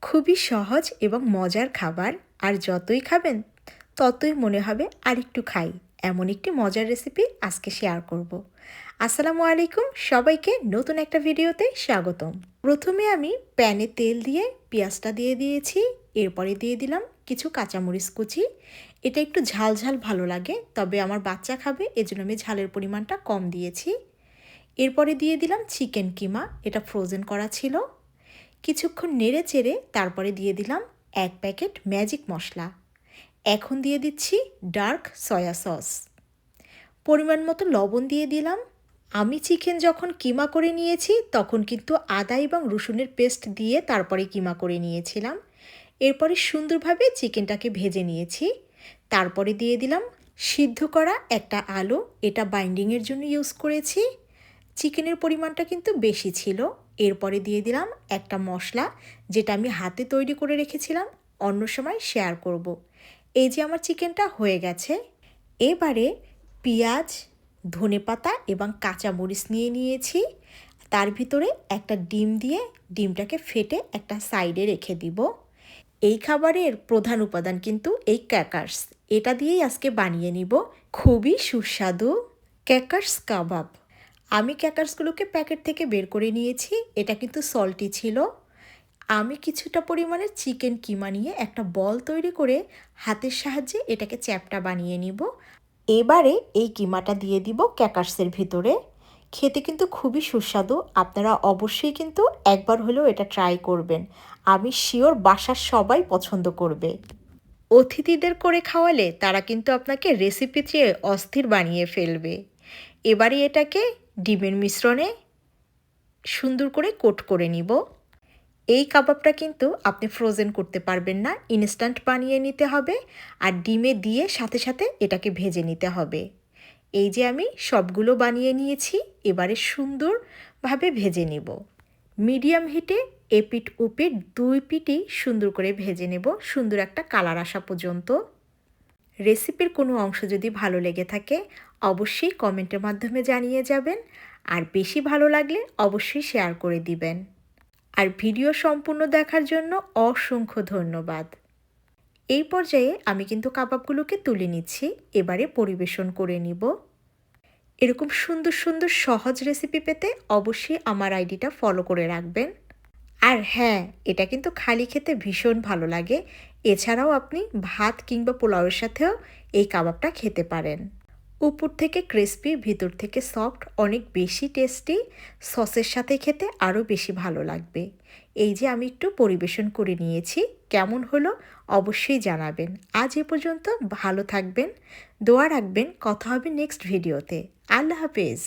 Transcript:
খুবই সহজ এবং মজার খাবার, আর যতই খাবেন ততই মনে হবে আরেকটু খাই। এমন একটি মজার রেসিপি আজকে শেয়ার করব। আসসালামু আলাইকুম, সবাইকে নতুন একটা ভিডিওতে স্বাগতম। প্রথমে আমি প্যানে তেল দিয়ে পেঁয়াজটা দিয়ে দিয়েছি, এরপরে দিয়ে দিলাম কিছু কাঁচামরিচ কুচি। এটা একটু ঝাল ঝাল ভালো লাগে, তবে আমার বাচ্চা খাবে এজন্য আমি ঝালের পরিমাণটা কম দিয়েছি। এরপরে দিয়ে দিলাম চিকেন কিমা, এটা ফ্রোজেন করা ছিল। কিছুক্ষণ নেড়ে চেড়ে তারপরে দিয়ে দিলাম 1 প্যাকেট ম্যাজিক মশলা। এখন দিয়ে দিচ্ছি ডার্ক সয়া সস। পরিমাণ মতো লবণ দিয়ে দিলাম। আমি চিকেন যখন কিমা করে নিয়েছি তখন কিন্তু আদা এবং রসুনের পেস্ট দিয়ে তারপরে কিমা করে নিয়েছিলাম। এরপরে সুন্দরভাবে চিকেনটাকে ভেজে নিয়েছি। তারপরে দিয়ে দিলাম সিদ্ধ করা একটা আলু, এটা বাইন্ডিংয়ের জন্য ইউজ করেছি। চিকেনের পরিমাণটা কিন্তু বেশি ছিল। এরপরে দিয়ে দিলাম একটা মশলা, যেটা আমি হাতে তৈরি করে রেখেছিলাম, অন্য সময় শেয়ার করব। এই যে আমার চিকেনটা হয়ে গেছে। এবারে পেঁয়াজ, ধনেপাতা এবং কাঁচামরিচ নিয়ে নিয়েছি। তার ভিতরে একটা ডিম দিয়ে ডিমটাকে ফেটে একটা সাইডে রেখে দিব। এই খাবারের প্রধান উপাদান কিন্তু এই ক্র্যাকার্স, এটা দিয়েই আজকে বানিয়ে নিব। খুবই সুস্বাদু ক্র্যাকার্স কাবাব। আমি ক্র্যাকার্সগুলোকে প্যাকেট থেকে বের করে নিয়েছি, এটা কিন্তু সল্টি ছিল। আমি কিছুটা পরিমাণে চিকেন কিমা নিয়ে একটা বল তৈরি করে হাতের সাহায্যে এটাকে চ্যাপটা বানিয়ে নিব। এবারে এই কিমাটা দিয়ে দিব ক্র্যাকার্সের ভিতরে। খেতে কিন্তু খুবই সুস্বাদু, আপনারা অবশ্যই কিন্তু একবার হলেও এটা ট্রাই করবেন। আমি শিওর বাসার সবাই পছন্দ করবে। অতিথিদের করে খাওয়ালে তারা কিন্তু আপনাকে রেসিপি চেয়ে অস্থির বানিয়ে ফেলবে। এবারে এটাকে ডিমের মিশ্রণে সুন্দর করে কোট করে নিব। এই কাবাবটা কিন্তু আপনি ফ্রোজেন করতে পারবেন না, ইনস্ট্যান্ট বানিয়ে নিতে হবে। আর ডিমে দিয়ে সাথে সাথে এটাকে ভেজে নিতে হবে। এই যে আমি সবগুলো বানিয়ে নিয়েছি, এবারে সুন্দরভাবে ভেজে নেব। মিডিয়াম হিটে এপিট ওপিট 2 পিঠই সুন্দর করে ভেজে নেব, সুন্দর একটা কালার আসা পর্যন্ত। রেসিপির কোনো অংশ যদি ভালো লেগে থাকে অবশ্যই কমেন্টের মাধ্যমে জানিয়ে যাবেন, আর বেশি ভালো লাগলে অবশ্যই শেয়ার করে দিবেন। আর ভিডিও সম্পূর্ণ দেখার জন্য অসংখ্য ধন্যবাদ। এই পর্যায়ে আমি কিন্তু কাবাবগুলোকে তুলে নিচ্ছি, এবারে পরিবেশন করে নিব। এরকম সুন্দর সুন্দর সহজ রেসিপি পেতে অবশ্যই আমার আইডিটা ফলো করে রাখবেন। আর হ্যাঁ, এটা কিন্তু খালি খেতে ভীষণ ভালো লাগে। এছাড়াও আপনি ভাত কিংবা পোলাওয়ের সাথেও এই কাবাবটা খেতে পারেন। উপর থেকে ক্রিস্পি, ভিতর থেকে সফট, অনেক বেশি টেস্টি। সসের সাথে খেতে আরও বেশি ভালো লাগবে। এই যে আমি একটু পরিবেশন করে নিয়েছি, কেমন হলো অবশ্যই জানাবেন। আজ এ পর্যন্ত, ভালো থাকবেন, দোয়া রাখবেন। কথা হবে নেক্সট ভিডিওতে। আল্লাহ হাফেজ।